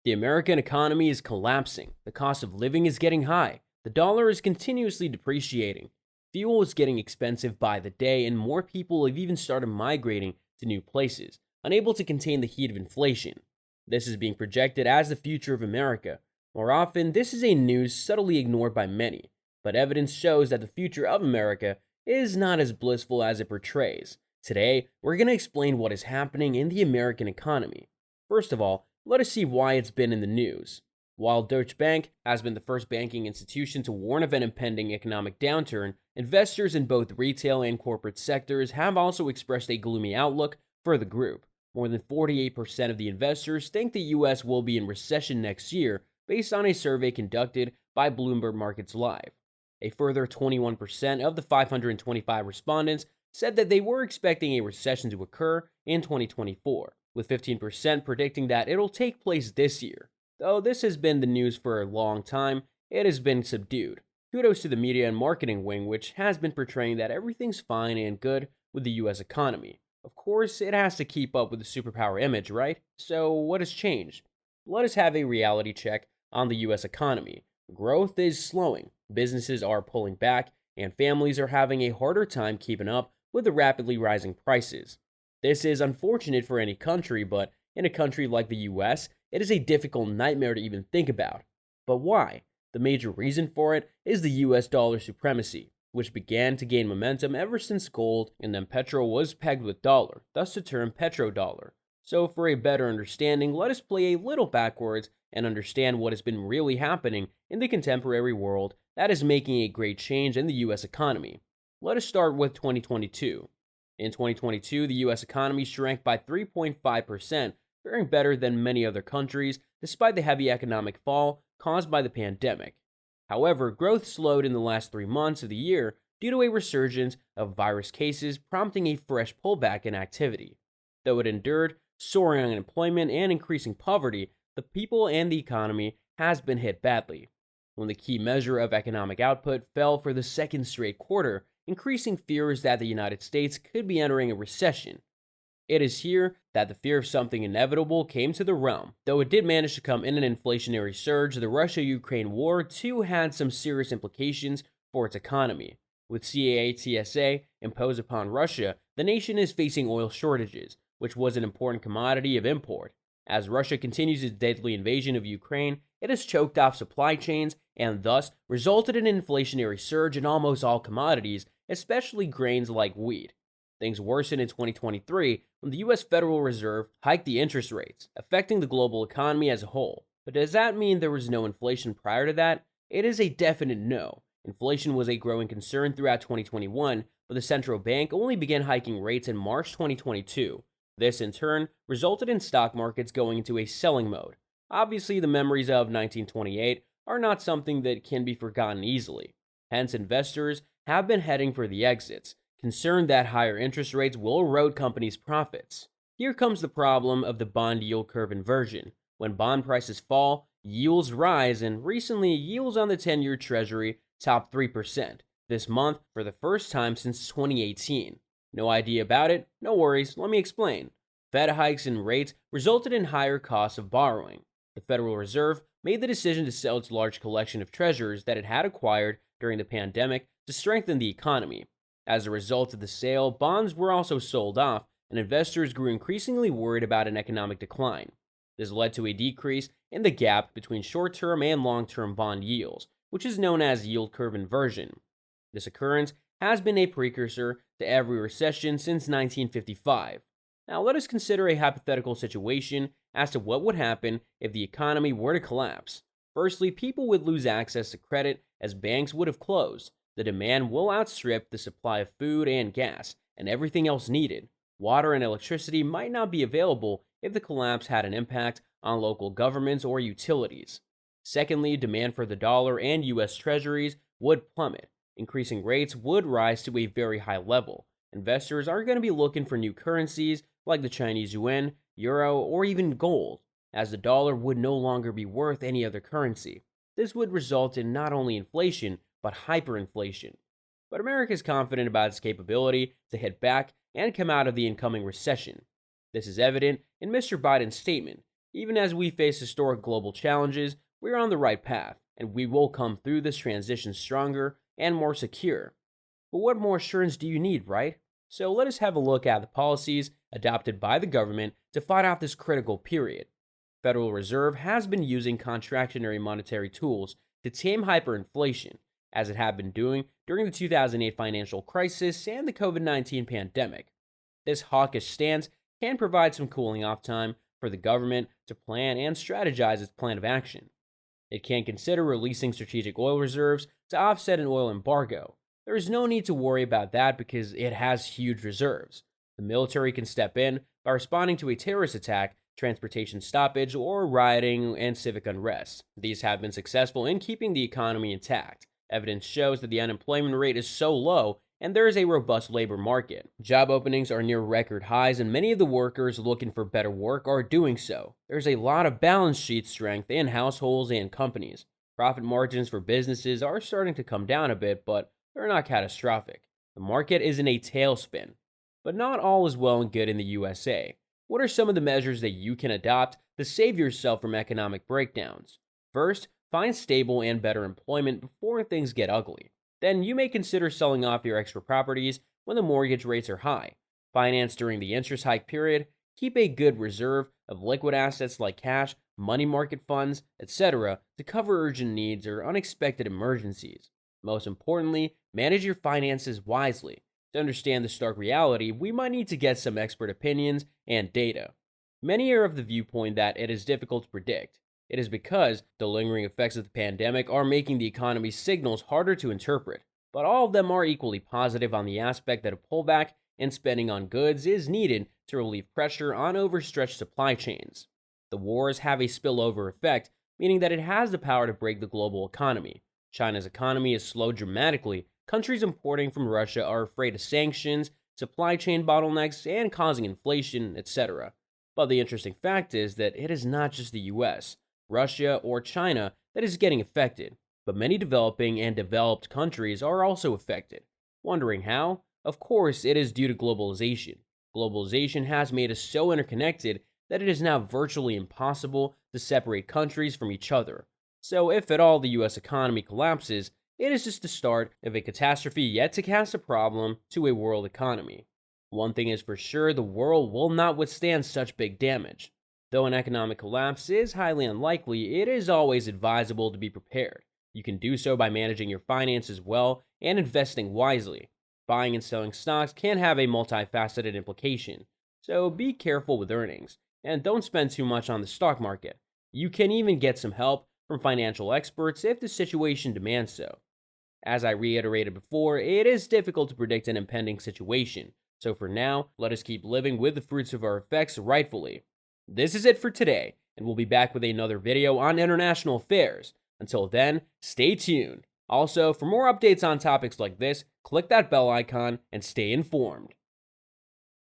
The American economy is collapsing, the cost of living is getting high, the dollar is continuously depreciating, fuel is getting expensive by the day, and more people have even started migrating to new places, unable to contain the heat of inflation. This is being projected as the future of America. More often, this is a news subtly ignored by many, but evidence shows that the future of America is not as blissful as it portrays. Today, we're going to explain what is happening in the American economy. First of all, let us see why it's been in the news. While Deutsche Bank has been the first banking institution to warn of an impending economic downturn, investors in both retail and corporate sectors have also expressed a gloomy outlook for the group. More than 48% of the investors think the US will be in recession next year, based on a survey conducted by Bloomberg Markets Live. A further 21% of the 525 respondents said that they were expecting a recession to occur in 2024, with 15% predicting that it'll take place this year. Though this has been the news for a long time, it has been subdued. Kudos to the media and marketing wing, which has been portraying that everything's fine and good with the US economy. Of course, it has to keep up with the superpower image, right? So, what has changed? Let us have a reality check on the US economy. Growth is slowing, businesses are pulling back, and families are having a harder time keeping up with the rapidly rising prices. This is unfortunate for any country, but in a country like the US, it is a difficult nightmare to even think about. But why? The major reason for it is the US dollar supremacy, which began to gain momentum ever since gold and then petrol was pegged with dollar, thus the term petrodollar. So for a better understanding, let us play a little backwards and understand what has been really happening in the contemporary world that is making a great change in the US economy. Let us start with 2022. In 2022, the US economy shrank by 3.5%, faring better than many other countries despite the heavy economic fall caused by the pandemic. However, growth slowed in the last 3 months of the year due to a resurgence of virus cases, prompting a fresh pullback in activity. Though it endured soaring unemployment and increasing poverty, the people and the economy has been hit badly. When the key measure of economic output fell for the second straight quarter, increasing fears that the United States could be entering a recession. It is here that the fear of something inevitable came to the realm. Though it did manage to come in an inflationary surge, the Russia-Ukraine war too had some serious implications for its economy. With CAA-TSA imposed upon Russia, the nation is facing oil shortages, which was an important commodity of import. As Russia continues its deadly invasion of Ukraine, it has choked off supply chains and thus resulted in an inflationary surge in almost all commodities, especially grains like wheat. Things worsened in 2023 when the US Federal Reserve hiked the interest rates, affecting the global economy as a whole. But does that mean there was no inflation prior to that? It is a definite no. Inflation was a growing concern throughout 2021, but the central bank only began hiking rates in March 2022. This, in turn, resulted in stock markets going into a selling mode. Obviously, the memories of 1928 are not something that can be forgotten easily. Hence, investors have been heading for the exits, concerned that higher interest rates will erode companies' profits. Here comes the problem of the bond yield curve inversion. When bond prices fall, yields rise, and recently, yields on the 10-year Treasury topped 3% this month for the first time since 2018. No idea about it? No worries, let me explain. Fed hikes in rates resulted in higher costs of borrowing. The Federal Reserve made the decision to sell its large collection of treasures that it had acquired during the pandemic to strengthen the economy. As a result of the sale, bonds were also sold off, and investors grew increasingly worried about an economic decline. This led to a decrease in the gap between short-term and long-term bond yields, which is known as yield curve inversion. This occurrence has been a precursor to every recession since 1955. Now let us consider a hypothetical situation as to what would happen if the economy were to collapse. Firstly, people would lose access to credit as banks would have closed. The demand will outstrip the supply of food and gas and everything else needed. Water and electricity might not be available if the collapse had an impact on local governments or utilities. Secondly, demand for the dollar and US treasuries would plummet. Increasing rates would rise to a very high level. Investors are going to be looking for new currencies like the Chinese yuan, euro, or even gold, as the dollar would no longer be worth any other currency. This would result in not only inflation, but hyperinflation. But America is confident about its capability to hit back and come out of the incoming recession. This is evident in Mr. Biden's statement. Even as we face historic global challenges, we're on the right path, and we will come through this transition stronger and more secure. But what more assurance do you need, right? So let us have a look at the policies adopted by the government to fight off this critical period. Federal Reserve has been using contractionary monetary tools to tame hyperinflation, as it had been doing during the 2008 financial crisis and the COVID-19 pandemic. This hawkish stance can provide some cooling off time for the government to plan and strategize its plan of action. It can consider releasing strategic oil reserves to offset an oil embargo. There is no need to worry about that because it has huge reserves. The military can step in by responding to a terrorist attack, transportation stoppage, or rioting and civic unrest. These have been successful in keeping the economy intact. Evidence shows that the unemployment rate is so low and there is a robust labor market. Job openings are near record highs, and many of the workers looking for better work are doing so. There's a lot of balance sheet strength in households and companies. Profit margins for businesses are starting to come down a bit, but they're not catastrophic. The market is in a tailspin. But not all is well and good in the USA. What are some of the measures that you can adopt to save yourself from economic breakdowns? First, find stable and better employment before things get ugly. Then you may consider selling off your extra properties when the mortgage rates are high. Finance during the interest hike period. Keep a good reserve of liquid assets like cash, money market funds, etc. to cover urgent needs or unexpected emergencies. Most importantly, manage your finances wisely. To understand the stark reality, we might need to get some expert opinions and data. Many are of the viewpoint that it is difficult to predict. It is because the lingering effects of the pandemic are making the economy's signals harder to interpret, but all of them are equally positive on the aspect that a pullback in spending on goods is needed to relieve pressure on overstretched supply chains. The wars have a spillover effect, meaning that it has the power to break the global economy. China's economy has slowed dramatically. Countries importing from Russia are afraid of sanctions, supply chain bottlenecks, and causing inflation, etc. But the interesting fact is that it is not just the US, Russia, or China that is getting affected, but many developing and developed countries are also affected. Wondering how? Of course, it is due to globalization. Globalization has made us so interconnected that it is now virtually impossible to separate countries from each other. So if at all the US economy collapses, it is just the start of a catastrophe yet to cast a problem to a world economy. One thing is for sure, the world will not withstand such big damage. Though an economic collapse is highly unlikely, it is always advisable to be prepared. You can do so by managing your finances well and investing wisely. Buying and selling stocks can have a multifaceted implication, so be careful with earnings, and don't spend too much on the stock market. You can even get some help from financial experts if the situation demands so. As I reiterated before, it is difficult to predict an impending situation, so for now, let us keep living with the fruits of our effects rightfully. This is it for today, and we'll be back with another video on international affairs. Until then, stay tuned. Also, for more updates on topics like this, click that bell icon and stay informed.